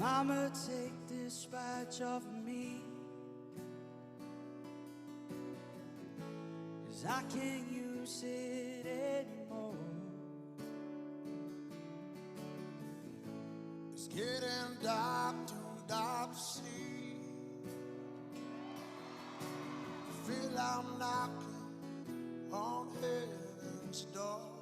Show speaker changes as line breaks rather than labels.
Mama, take this badge off of me, 'cause I can't use it anymore.
It's getting dark, too dark to see. I feel I'm knocking on heaven's door.